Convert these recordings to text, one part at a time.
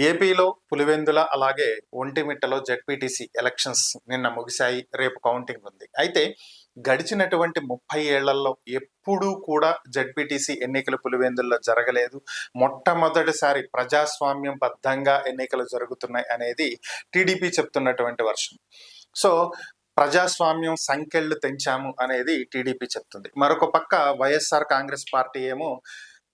ఏపీలో పులివెందుల అలాగే ఒంటిమిట్టలో ZPTC elections నిన్న ముగిశాయి. రేపు కౌంటింగ్ ఉంది. అయితే గడిచినటువంటి 30 ఏళ్లలో ఎప్పుడూ కూడా జెడ్పీటీసీ ఎన్నికలు పులివెందుల్లో జరగలేదు. మొట్టమొదటిసారి ప్రజాస్వామ్యం బద్ధంగా ఎన్నికలు జరుగుతున్నాయి అనేది టీడీపీ చెప్తున్నటువంటి వర్షం. సో ప్రజాస్వామ్యం సంఖ్యలు తెంచాము అనేది టీడీపీ చెప్తుంది. మరొక పక్క వైఎస్ఆర్ కాంగ్రెస్ పార్టీ ఏమో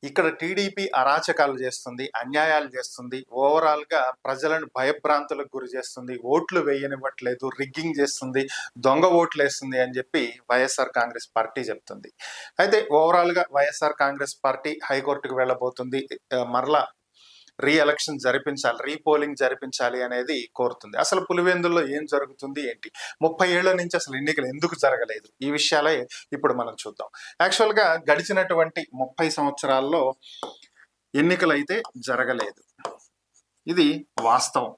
ఇక్కడ టీడీపీ అరాచకాలు చేస్తుంది, అన్యాయాలు చేస్తుంది, ఓవరాల్ గా ప్రజలను భయభ్రాంతులకు గురి చేస్తుంది, ఓట్లు వేయనివ్వట్లేదు, రిగ్గింగ్ చేస్తుంది, దొంగ ఓట్లు వేస్తుంది అని చెప్పి వైఎస్ఆర్ కాంగ్రెస్ పార్టీ చెప్తుంది. అయితే ఓవరాల్ గా వైఎస్ఆర్ కాంగ్రెస్ పార్టీ హైకోర్టుకు వెళ్ళబోతుంది. మరలా రీఎలక్షన్ జరిపించాలి, రీపోలింగ్ జరిపించాలి అనేది కోరుతుంది. అసలు పులివెందుల్లో ఏం జరుగుతుంది ఏంటి, 30 ఏళ్ల నుంచి అసలు ఎన్నికలు ఎందుకు జరగలేదు, ఈ విషయాలే ఇప్పుడు మనం చూద్దాం. యాక్చువల్గా గడిచినటువంటి 30 సంవత్సరాల్లో ఎన్నికలు అయితే జరగలేదు, ఇది వాస్తవం.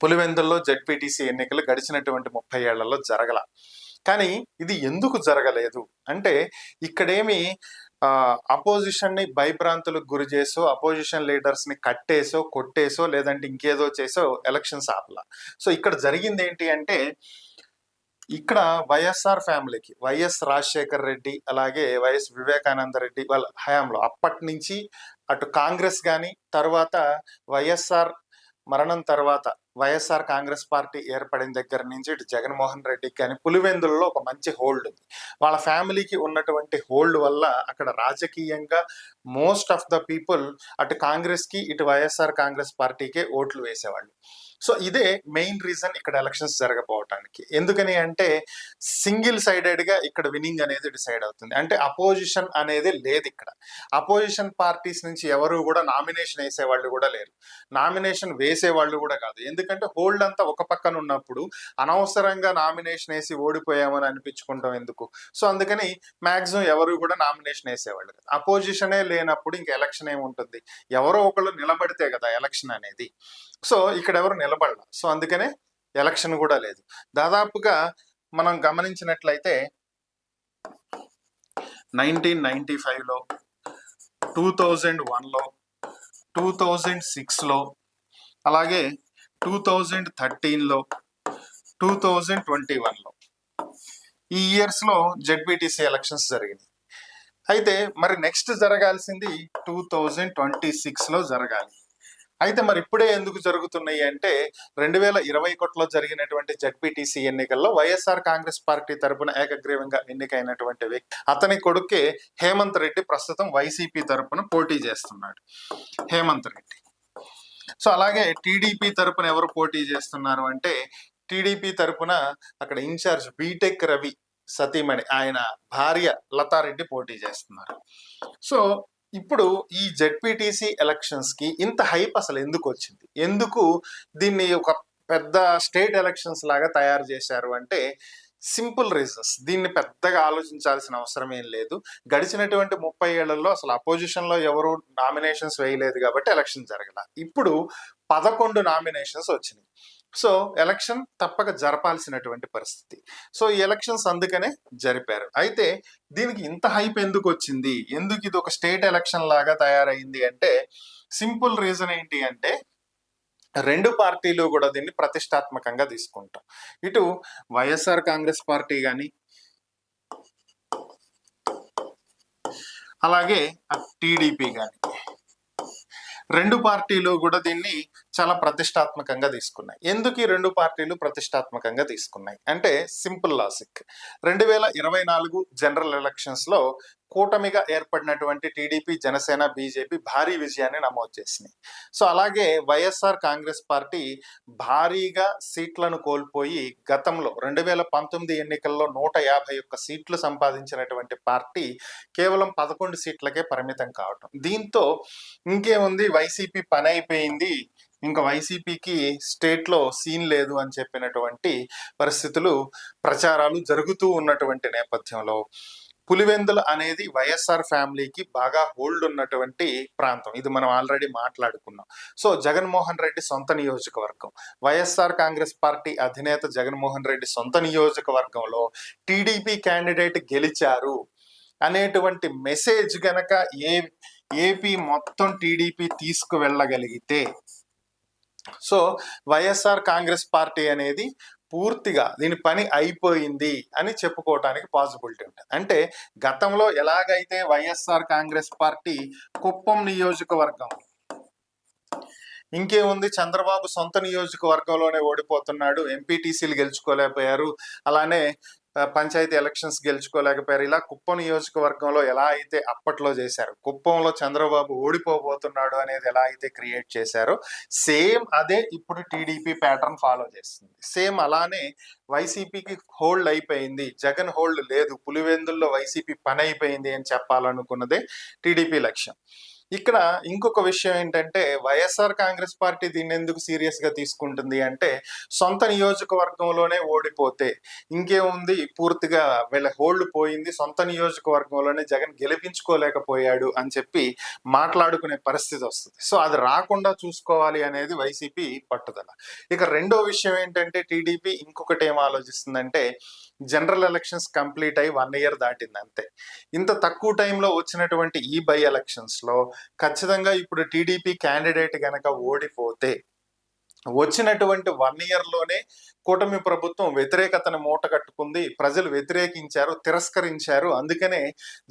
పులివెందుల్లో జెడ్పీటీసీ ఎన్నికలు గడిచినటువంటి 30 ఏళ్లలో జరగల. కానీ ఇది ఎందుకు జరగలేదు అంటే ఇక్కడేమి అపోజిషన్ ని భయభ్రాంతులకు గురి చేసో, అపోజిషన్ లీడర్స్ ని కట్టేసో, కొట్టేసో, లేదంటే ఇంకేదో చేసో ఎలక్షన్స్ ఆపలా. సో ఇక్కడ జరిగింది ఏంటి అంటే ఇక్కడ వైఎస్ఆర్ ఫ్యామిలీకి వైఎస్ రాజశేఖర్ రెడ్డి అలాగే వైఎస్ వివేకానంద రెడ్డి వాళ్ళ హయాంలో అప్పటి నుంచి అటు కాంగ్రెస్ కానీ తర్వాత వైఎస్ఆర్ మరణం తర్వాత వైఎస్ఆర్ కాంగ్రెస్ పార్టీ ఏర్పడిన దగ్గర నుంచి ఇటు జగన్మోహన్ రెడ్డికి కానీ పులివెందులలో ఒక మంచి హోల్డ్ ఉంది. వాళ్ళ ఫ్యామిలీకి ఉన్నటువంటి హోల్డ్ వల్ల అక్కడ రాజకీయంగా మోస్ట్ ఆఫ్ ద పీపుల్ అటు కాంగ్రెస్ కి ఇటు వైఎస్ఆర్ కాంగ్రెస్ పార్టీకే ఓట్లు వేసేవాళ్ళు. సో ఇదే మెయిన్ రీజన్ ఇక్కడ ఎలక్షన్స్ జరగకపోవటానికి. ఎందుకని అంటే సింగిల్ సైడెడ్ గా ఇక్కడ విన్నింగ్ అనేది డిసైడ్ అవుతుంది. అంటే అపోజిషన్ అనేది లేదు ఇక్కడ. అపోజిషన్ పార్టీస్ నుంచి ఎవరు కూడా నామినేషన్ వేసేవాళ్ళు కూడా లేరు, నామినేషన్ వేసేవాళ్ళు కూడా కాదు. ఎందుకంటే హోల్డ్ అంతా ఒక పక్కన ఉన్నప్పుడు అనవసరంగా నామినేషన్ వేసి ఓడిపోయామని అనిపించుకుంటాం ఎందుకు. సో అందుకని మాక్సిమం ఎవరు కూడా నామినేషన్ వేసేవాళ్ళు కదా. అపోజిషనే లేనప్పుడు ఇంకా ఎలక్షన్ ఏముంటుంది, ఎవరో ఒకళ్ళు నిలబడితే కదా ఎలక్షన్ అనేది. సో ఇక్కడ ఎవరు నిలబడాల, సో అందుకనే ఎలక్షన్ కూడా లేదు. దాదాపుగా మనం గమనించినట్లయితే 1995లో, 2001లో, 2006లో, అలాగే 2013లో, 2021లో ఈ ఇయర్స్ లో జెడ్పీటీసీ ఎలక్షన్స్ జరిగింది. అయితే మరి నెక్స్ట్ జరగాల్సింది 2026లో జరగాలి. అయితే మరి ఇప్పుడే ఎందుకు జరుగుతున్నాయి అంటే 2021లో జరిగినటువంటి జెడ్పీటీసీ ఎన్నికల్లో వైఎస్ఆర్ కాంగ్రెస్ పార్టీ తరపున ఏకగ్రీవంగా ఎన్నికైనటువంటి వ్యక్తి, అతని కొడుకే హేమంత్ రెడ్డి ప్రస్తుతం వైసీపీ తరపున పోటీ చేస్తున్నాడు, హేమంత్ రెడ్డి. సో అలాగే టీడీపీ తరపున ఎవరు పోటీ చేస్తున్నారు అంటే టీడీపీ తరపున అక్కడ ఇన్ఛార్జ్ బీటెక్ రవి సతీమణి ఆయన భార్య లతారెడ్డి పోటీ చేస్తున్నారు. సో ఇప్పుడు ఈ జెడ్పీటీసీ ఎలక్షన్స్ కి ఇంత హైప్ అసలు ఎందుకు వచ్చింది, ఎందుకు దీన్ని ఒక పెద్ద స్టేట్ ఎలక్షన్స్ లాగా తయారు చేశారు అంటే సింపుల్ రీజన్స్. దీన్ని పెద్దగా ఆలోచించాల్సిన అవసరం ఏం లేదు. గడిచినటువంటి 30 ఏళ్లలో అసలు అపోజిషన్ లో ఎవరు నామినేషన్స్ వేయలేదు కాబట్టి ఎలక్షన్ జరగల. ఇప్పుడు 11 నామినేషన్స్ వచ్చినాయి. సో ఎలక్షన్ తప్పక జరపాల్సినటువంటి పరిస్థితి. సో ఈ ఎలక్షన్స్ అందుకనే జరిపారు. అయితే దీనికి ఇంత హైప్ ఎందుకు వచ్చింది, ఎందుకు ఇది ఒక స్టేట్ ఎలక్షన్ లాగా తయారైంది అంటే సింపుల్ రీజన్ ఏంటి అంటే రెండు పార్టీలు కూడా దీన్ని ప్రతిష్టాత్మకంగా తీసుకుంటాం. ఇటు వైఎస్ఆర్ కాంగ్రెస్ పార్టీ కానీ అలాగే టీడీపీ కానీ రెండు పార్టీలు కూడా దీన్ని చాలా ప్రతిష్టాత్మకంగా తీసుకున్నాయి. ఎందుకు ఈ రెండు పార్టీలు ప్రతిష్టాత్మకంగా తీసుకున్నాయి అంటే సింపుల్ లాజిక్. 2024 జనరల్ ఎలక్షన్స్ లో కూటమిగా ఏర్పడినటువంటి టీడీపీ, జనసేన, బీజేపీ భారీ విజయాన్ని నమోదు చేసినాయి. సో అలాగే వైఎస్ఆర్ కాంగ్రెస్ పార్టీ భారీగా సీట్లను కోల్పోయి గతంలో 2019 ఎన్నికల్లో 151 సీట్లు సంపాదించినటువంటి పార్టీ కేవలం 11 సీట్లకే పరిమితం కావటం. దీంతో ఇంకేముంది, వైసీపీ పని అయిపోయింది, ఇంకా వైసీపీకి స్టేట్ లో సీన్ లేదు అని చెప్పినటువంటి పరిస్థితులు, ప్రచారాలు జరుగుతూ ఉన్నటువంటి నేపథ్యంలో పులివెందుల అనేది వైఎస్ఆర్ ఫ్యామిలీకి బాగా హోల్డ్ ఉన్నటువంటి ప్రాంతం. ఇది మనం ఆల్రెడీ మాట్లాడుకున్నాం. సో జగన్మోహన్ రెడ్డి సొంత నియోజకవర్గం, వైఎస్ఆర్ కాంగ్రెస్ పార్టీ అధినేత జగన్మోహన్ రెడ్డి సొంత నియోజకవర్గంలో టీడీపీ క్యాండిడేట్ గెలిచారు అనేటువంటి మెసేజ్ గనక ఏపీ మొత్తం టీడీపీ తీసుకువెళ్ళగలిగితే, సో వైఎస్ఆర్ కాంగ్రెస్ పార్టీ అనేది పూర్తిగా దీని పని అయిపోయింది అని చెప్పుకోవటానికి పాసిబిలిటీ ఉంటుంది. అంటే గతంలో ఎలాగైతే వైఎస్ఆర్ కాంగ్రెస్ పార్టీ కుప్పం నియోజకవర్గం, ఇంకేముంది, చంద్రబాబు సొంత నియోజకవర్గంలోనే ఓడిపోతున్నాడు, ఎంపీటీసీలు గెలుచుకోలేకపోయారు, అలానే పంచాయతీ ఎలక్షన్స్ గెలుచుకోలేకపోయారు, ఇలా కుప్పం నియోజకవర్గంలో ఎలా అయితే అప్పట్లో చేశారు, కుప్పంలో చంద్రబాబు ఓడిపోబోతున్నాడు అనేది ఎలా అయితే క్రియేట్ చేశారో, సేమ్ అదే ఇప్పుడు టీడీపీ ప్యాటర్న్ ఫాలో చేస్తుంది. సేమ్ అలానే వైసీపీకి హోల్డ్ అయిపోయింది, జగన్ హోల్డ్ లేదు, పులివెందుల్లో వైసీపీ పని అయిపోయింది అని చెప్పాలనుకున్నదే టీడీపీ లక్ష్యం. ఇక్కడ ఇంకొక విషయం ఏంటంటే, వైఎస్ఆర్ కాంగ్రెస్ పార్టీ దీన్ని ఎందుకు సీరియస్ గా తీసుకుంటుంది అంటే, సొంత నియోజకవర్గంలోనే ఓడిపోతే ఇంకేముంది, పూర్తిగా వీళ్ళ హోల్డ్ పోయింది, సొంత నియోజకవర్గంలోనే జగన్ గెలిపించుకోలేకపోయాడు అని చెప్పి మాట్లాడుకునే పరిస్థితి వస్తుంది. సో అది రాకుండా చూసుకోవాలి అనేది వైసీపీ పట్టుదల. ఇక రెండో విషయం ఏంటంటే, టీడీపీ ఇంకొకటి ఏం ఆలోచిస్తుందంటే, జనరల్ ఎలక్షన్స్ కంప్లీట్ అయి 1 year దాటింది అంతే. ఇంత తక్కువ టైంలో వచ్చినటువంటి ఈ బై ఎలక్షన్స్ లో ఖచ్చితంగా ఇప్పుడు టీడీపీ క్యాండిడేట్ గనక ఓడిపోతే, వచ్చినటువంటి 1 year లోనే కూటమి ప్రభుత్వం వ్యతిరేకతను మూట కట్టుకుంది, ప్రజలు వ్యతిరేకించారు, తిరస్కరించారు, అందుకనే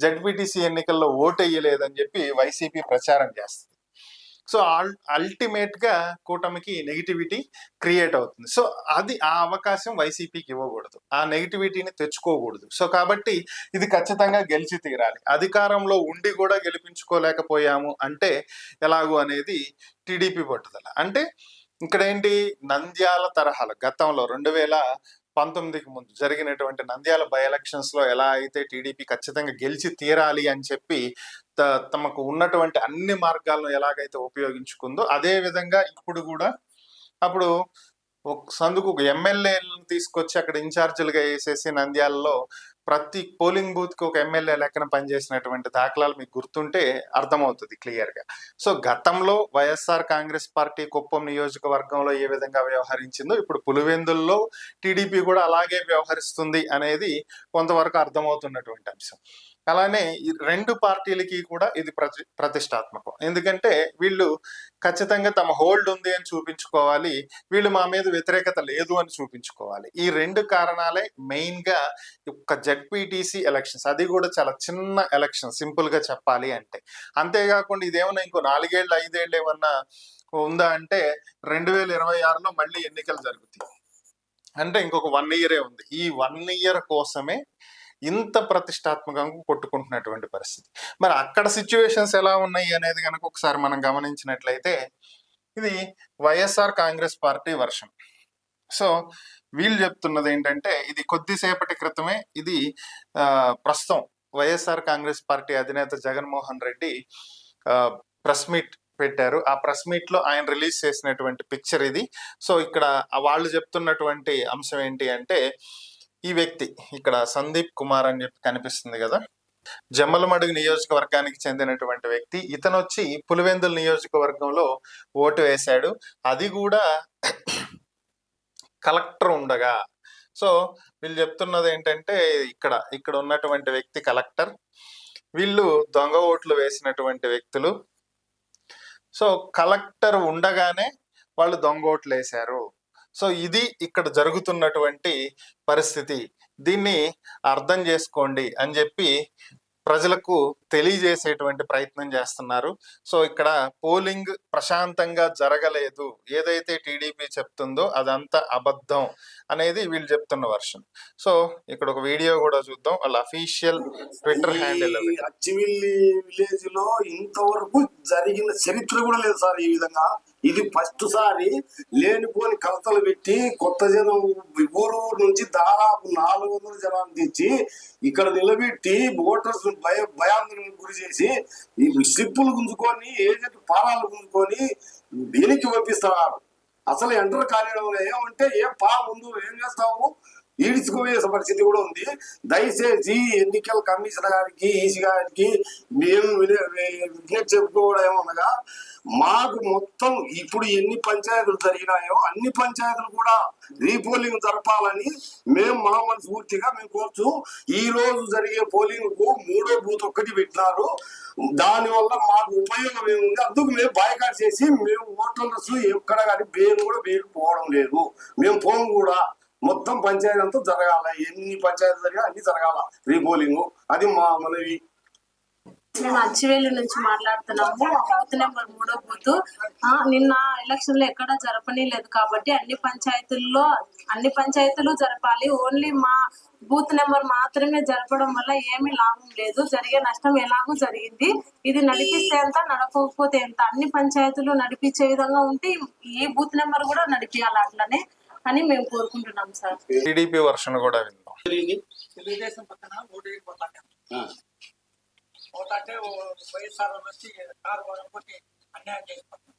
జడ్పీటీసీ ఎన్నికల్లో ఓటెయ్యలేదని చెప్పి వైసీపీ ప్రచారం చేస్తుంది. సో అల్టిమేట్ గా కూటమికి నెగిటివిటీ క్రియేట్ అవుతుంది. సో అది ఆ అవకాశం వైసీపీకి ఇవ్వకూడదు, ఆ నెగిటివిటీని తెచ్చుకోకూడదు. సో కాబట్టి ఇది ఖచ్చితంగా గెలిచి తీరాలి. అధికారంలో ఉండి కూడా గెలిపించుకోలేకపోయాము అంటే ఎలాగూ అనేది టీడీపీ పట్టుదల. అంటే ఇక్కడ ఏంటి, నంద్యాల తరహాలో గతంలో 2019కి ముందు జరిగినటువంటి నంద్యాల బై ఎలక్షన్స్ లో ఎలా అయితే టీడీపీ ఖచ్చితంగా గెలిచి తీరాలి అని చెప్పి తమకు ఉన్నటువంటి అన్ని మార్గాలను ఎలాగైతే ఉపయోగించుకుందో, అదే విధంగా ఇప్పుడు కూడా అప్పుడు సందుకు ఎమ్మెల్యేలను తీసుకొచ్చి అక్కడ ఇన్ఛార్జీలుగా వేసేసి నంద్యాలలో ప్రతి పోలింగ్ బూత్ కి ఒక ఎమ్మెల్యే లెక్కన పనిచేసినటువంటి దాఖలాలు మీకు గుర్తుంటే అర్థమవుతుంది క్లియర్ గా. సో గతంలో వైఎస్ఆర్ కాంగ్రెస్ పార్టీ కుప్పం నియోజకవర్గంలో ఏ విధంగా వ్యవహరించిందో ఇప్పుడు పులివెందుల్లో టీడీపీ కూడా అలాగే వ్యవహరిస్తుంది అనేది కొంతవరకు అర్థమవుతున్నటువంటి అంశం. అలానే ఈ రెండు పార్టీలకి కూడా ఇది ప్రతిష్టాత్మకం. ఎందుకంటే వీళ్ళు ఖచ్చితంగా తమ హోల్డ్ ఉంది అని చూపించుకోవాలి, వీళ్ళు మా మీద వ్యతిరేకత లేదు అని చూపించుకోవాలి. ఈ రెండు కారణాలే మెయిన్ గా ఒక జడ్పీటీసీ ఎలక్షన్స్, అది కూడా చాలా చిన్న ఎలక్షన్ సింపుల్ గా చెప్పాలి అంటే. అంతేకాకుండా ఇదేమన్నా ఇంకో 4 ఏళ్ళు 5 ఏళ్ళు ఏమన్నా ఉందా అంటే 2026లో మళ్ళీ ఎన్నికలు జరుగుతాయి, అంటే ఇంకొక 1 year ఉంది. ఈ 1 year కోసమే ఇంత ప్రతిష్టాత్మకంగా కొట్టుకుంటున్నటువంటి పరిస్థితి. మరి అక్కడ సిచ్యువేషన్స్ ఎలా ఉన్నాయి అనేది కనుక ఒకసారి మనం గమనించినట్లయితే, ఇది YSR Congress party version. So వీళ్ళు చెప్తున్నది ఏంటంటే, ఇది కొద్దిసేపటి క్రితమే ఇది ప్రస్తుతం వైఎస్ఆర్ కాంగ్రెస్ పార్టీ అధినేత జగన్మోహన్ రెడ్డి ప్రెస్ మీట్ పెట్టారు. ఆ ప్రెస్ మీట్ లో ఆయన రిలీజ్ చేసినటువంటి పిక్చర్ ఇది. సో ఇక్కడ వాళ్ళు చెప్తున్నటువంటి అంశం ఏంటి అంటే, ఈ వ్యక్తి ఇక్కడ సందీప్ కుమార్ అని చెప్పి కనిపిస్తుంది కదా, జమ్మలమడుగు నియోజకవర్గానికి చెందినటువంటి వ్యక్తి. ఇతను వచ్చి పులివెందుల నియోజకవర్గంలో ఓటు వేశాడు, అది కూడా కలెక్టర్ ఉండగా. సో వీళ్ళు చెప్తున్నది ఏంటంటే, ఇక్కడ ఉన్నటువంటి వ్యక్తి కలెక్టర్, వీళ్ళు దొంగ ఓట్లు వేసినటువంటి వ్యక్తులు. సో కలెక్టర్ ఉండగానే వాళ్ళు దొంగ ఓట్లు వేశారు. సో ఇది ఇక్కడ జరుగుతున్నటువంటి పరిస్థితి, దీన్ని అర్థం చేసుకోండి అని చెప్పి ప్రజలకు తెలియజేసేటువంటి ప్రయత్నం చేస్తున్నారు. సో ఇక్కడ పోలింగ్ ప్రశాంతంగా జరగలేదు, ఏదైతే టీడీపీ చెప్తుందో అదంతా అబద్ధం అనేది వీళ్ళు చెప్తున్న వర్షన్. సో ఇక్కడ ఒక వీడియో కూడా చూద్దాం, వాళ్ళ అఫీషియల్ ట్విట్టర్ హ్యాండిల్. అచ్చివిల్లి విలేజ్ లో ఇంతవరకు జరిగిన చరిత్ర కూడా లేదు సార్ ఈ విధంగా. ఇది ఫస్ట్ సారి లేనిపోని కలతలు పెట్టి కొత్త జనం ఊరు నుంచి దాదాపు 400 జనాన్ని తెచ్చి ఇక్కడ నిలబెట్టి ఓటర్స్ భయాందోళనకు గురి చేసి ఈ స్లిప్పులు గుంజుకొని ఏజెంట్ పారాలు గుంజుకొని దీనికి పంపిస్తున్నారు. అసలు ఎంటర్ కాలేయడం ఏమంటే ఏం ముందు ఏం చేస్తాము, ఈడ్చుకుపోయే పరిస్థితి కూడా ఉంది. దయచేసి ఎన్నికల కమిషనర్ గారికి, ఈసీ గారికి మేము విజ్ఞప్తి చెప్పుకోవడం ఏమనగా, మాకు మొత్తం ఇప్పుడు ఎన్ని పంచాయతీలు జరిగినాయో అన్ని పంచాయతీలు కూడా రీపోలింగ్ జరపాలని మేము మా మనస్ఫూర్తిగా మేము కోరుచు. ఈ రోజు జరిగే పోలింగ్ కు 3వ బూత్ ఒక్కటి పెట్టినారు. దాని వల్ల మాకు ఉపయోగం ఏముంది, అందుకు మేము బాయ్కాట్ చేసి మేము ఓటర్స్ ఎక్కడ కానీ బేరు కూడా బేరు పోవడం లేదు. మేము పోము కూడా. మొత్తం పంచాయతీ అంతా జరగాల, ఎన్ని పంచాయతీలు జరిగా అన్ని జరగాల రీపోలింగ్. అది మా మనవి. మేము అచ్చివేలి నుంచి మాట్లాడుతున్నాము. బూత్ నెంబర్ 3వ బూత్. నిన్న ఎలక్షన్ లో ఎక్కడ జరపని లేదు కాబట్టి అన్ని పంచాయతీలు జరపాలి. ఓన్లీ మా బూత్ నెంబర్ మాత్రమే జరపడం వల్ల ఏమీ లాభం లేదు. జరిగే నష్టం ఎలాగూ జరిగింది. ఇది నడిపిస్తే ఎంత, నడపకపోతే ఎంత. అన్ని పంచాయతీలు నడిపించే విధంగా ఉంటే ఈ బూత్ నెంబర్ కూడా నడిపియాలి అట్లనే అని మేము కోరుకుంటున్నాం సార్. టీడీపీ వర్షన్ కూడా విందాం. తెలుగుదేశం పక్కన ఓటు వెళ్ళిపోతాను పోతాంటే వైఎస్ఆర్ వచ్చి కారు కొనుక్కొని అన్యాయం చేసిపోతాం.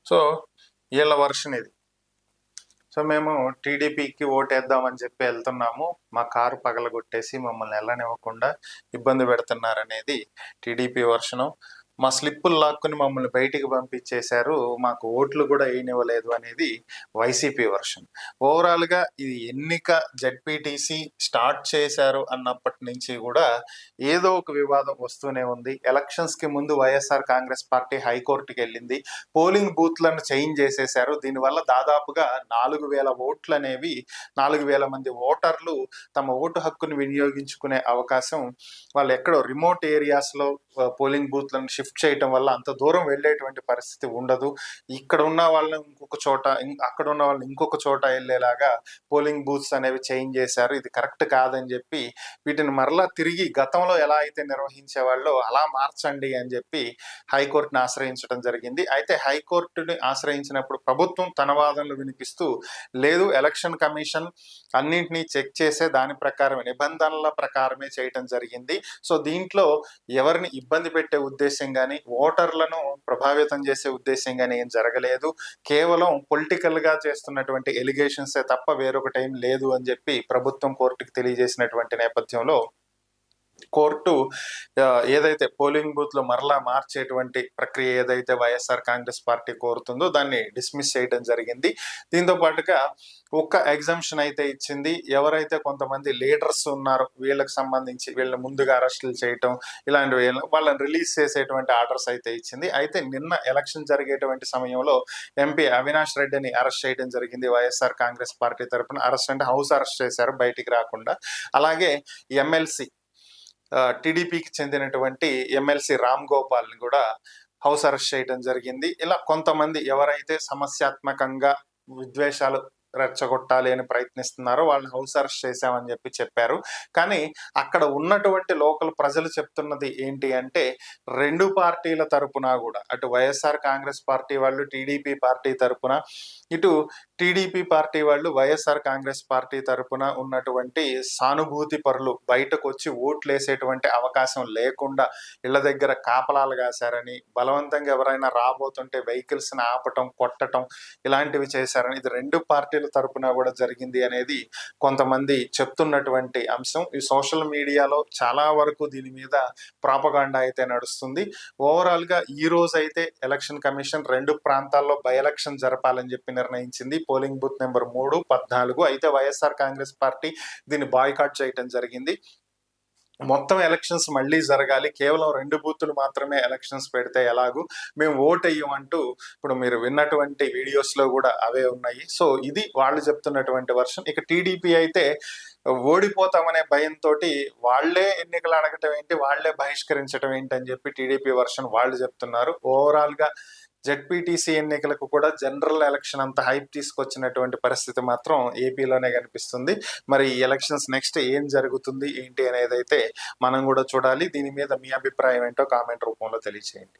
సో వీళ్ళ వర్షన్ ఇది. సో మేము టీడీపీకి ఓటేద్దామని చెప్పి వెళ్తున్నాము, మా కారు పగలగొట్టేసి మమ్మల్ని వెళ్ళనివ్వకుండా ఇబ్బంది పెడుతున్నారనేది టీడీపీ వర్షను. మా స్లిప్పులు లాక్కుని మమ్మల్ని బయటికి పంపించేశారు, మాకు ఓట్లు కూడా వేయనివ్వలేదు అనేది వైసీపీ వర్షన్. ఓవరాల్గా ఇది ఎన్నిక జెడ్పీటీసీ స్టార్ట్ చేశారు అన్నప్పటి నుంచి కూడా ఏదో ఒక వివాదం వస్తూనే ఉంది. ఎలక్షన్స్కి ముందు వైఎస్ఆర్ కాంగ్రెస్ పార్టీ హైకోర్టుకి వెళ్ళింది, పోలింగ్ బూత్లను చేంజ్ చేసేశారు. దీనివల్ల దాదాపుగా 4,000 ఓట్లు అనేవి 4,000 మంది ఓటర్లు తమ ఓటు హక్కును వినియోగించుకునే అవకాశం, వాళ్ళు ఎక్కడో రిమోట్ ఏరియాస్లో పోలింగ్ బూత్లను షిఫ్ట్ చేయటం వల్ల అంత దూరం వెళ్ళేటువంటి పరిస్థితి ఉండదు. ఇక్కడ ఉన్న వాళ్ళని ఇంకొక చోట, అక్కడ ఉన్న వాళ్ళని ఇంకొక చోట వెళ్ళేలాగా పోలింగ్ బూత్స్ అనేవి చేంజ్ చేశారు. ఇది కరెక్ట్ కాదని చెప్పి వీటిని మరలా తిరిగి గతంలో ఎలా అయితే నిర్వహించే వాళ్ళో అలా మార్చండి అని చెప్పి హైకోర్టుని ఆశ్రయించడం జరిగింది. అయితే హైకోర్టుని ఆశ్రయించినప్పుడు ప్రభుత్వం తన వాదనలు వినిపిస్తూ, లేదు ఎలక్షన్ కమిషన్ అన్నింటినీ చెక్ చేసే దాని ప్రకారమే, నిబంధనల ప్రకారమే చేయటం జరిగింది. సో దీంట్లో ఎవరిని ఇబ్బంది పెట్టే ఉద్దేశం కానీ, ఓటర్లను ప్రభావితం చేసే ఉద్దేశం కానీ ఏం జరగలేదు. కేవలం పొలిటికల్ గా చేస్తున్నటువంటి ఎలిగేషన్సే తప్ప వేరొకటి ఏం లేదు అని చెప్పి ప్రభుత్వం కోర్టుకు తెలియజేసినటువంటి నేపథ్యంలో కోర్టు ఏదైతే పోలింగ్ బూత్ లో మరలా మార్చేటువంటి ప్రక్రియ ఏదైతే వైఎస్ఆర్ కాంగ్రెస్ పార్టీ కోరుతుందో దాన్ని డిస్మిస్ చేయడం జరిగింది. దీంతో పాటుగా ఒక్క ఎగ్జంప్షన్ అయితే ఇచ్చింది. ఎవరైతే కొంతమంది లీడర్స్ ఉన్నారో వీళ్ళకి సంబంధించి వీళ్ళని ముందుగా అరెస్టులు చేయటం ఇలాంటివి వాళ్ళని రిలీజ్ చేసేటువంటి ఆర్డర్స్ అయితే ఇచ్చింది. అయితే నిన్న ఎలక్షన్ జరిగేటువంటి సమయంలో ఎంపీ అవినాష్ రెడ్డిని అరెస్ట్ చేయడం జరిగింది వైఎస్ఆర్ కాంగ్రెస్ పార్టీ తరఫున. అరెస్ట్ అంటే హౌస్ అరెస్ట్ చేశారు, బయటికి రాకుండా. అలాగే ఎమ్మెల్సీ టీడీపీకి చెందినటువంటి ఎమ్మెల్సీ రామ్ గోపాల్ని కూడా హౌస్ అరెస్ట్ చేయడం జరిగింది. ఇలా కొంతమంది ఎవరైతే సమస్యాత్మకంగా విద్వేషాలు రెచ్చగొట్టాలి అని ప్రయత్నిస్తున్నారో వాళ్ళని హౌస్ అరెస్ట్ చేశామని చెప్పారు. కానీ అక్కడ ఉన్నటువంటి లోకల్ ప్రజలు చెప్తున్నది ఏంటి అంటే, రెండు పార్టీల తరపున కూడా, అటు వైఎస్ఆర్ కాంగ్రెస్ పార్టీ వాళ్ళు టీడీపీ పార్టీ తరపున, ఇటు టీడీపీ పార్టీ వాళ్ళు వైఎస్ఆర్ కాంగ్రెస్ పార్టీ తరపున ఉన్నటువంటి సానుభూతి పరులు బయటకు వచ్చి ఓట్లు వేసేటువంటి అవకాశం లేకుండా ఇళ్ల దగ్గర కాపలాలు కాశారని, బలవంతంగా ఎవరైనా రాబోతుంటే వెహికల్స్ ని ఆపటం, కొట్టడం ఇలాంటివి చేశారని, ఇది రెండు పార్టీల తరపున కూడా జరిగింది అనేది కొంతమంది చెప్తున్నటువంటి అంశం. ఈ సోషల్ మీడియాలో చాలా వరకు దీని మీద ప్రాపగాండా అయితే నడుస్తుంది. ఓవరాల్ గా ఈ రోజు అయితే ఎలక్షన్ కమిషన్ 2 ప్రాంతాల్లో బై ఎలక్షన్ జరపాలని చెప్పి నిర్ణయించింది. Polling booth number 3, 14. అయితే వైఎస్ఆర్ కాంగ్రెస్ పార్టీ దీన్ని బాయ్కాట్ చేయడం జరిగింది. మొత్తం ఎలక్షన్స్ మళ్ళీ జరగాలి, కేవలం 2 బూతులు మాత్రమే ఎలక్షన్స్ పెడితే ఎలాగూ, మేము ఓట్ అయ్యమంటూ ఇప్పుడు మీరు విన్నటువంటి వీడియోస్ లో కూడా అవే ఉన్నాయి. సో ఇది వాళ్ళు చెప్తున్నటువంటి వర్షన్. ఇక టీడీపీ అయితే ఓడిపోతామనే భయంతో వాళ్లే ఎన్నికలు అడగటం ఏంటి, వాళ్లే బహిష్కరించడం ఏంటి అని చెప్పి టీడీపీ వర్షన్ వాళ్ళు చెప్తున్నారు. ఓవరాల్ గా జెడ్పీటీసీ ఎన్నికలకు కూడా జనరల్ ఎలక్షన్ అంత హైప్ తీసుకొచ్చినటువంటి పరిస్థితి మాత్రం ఏపీలోనే కనిపిస్తుంది. మరి ఈ ఎలక్షన్స్ నెక్స్ట్ ఏం జరుగుతుంది ఏంటి అనేది అయితే మనం కూడా చూడాలి. దీని మీద మీ అభిప్రాయం ఏంటో కామెంట్ రూపంలో తెలియచేయండి.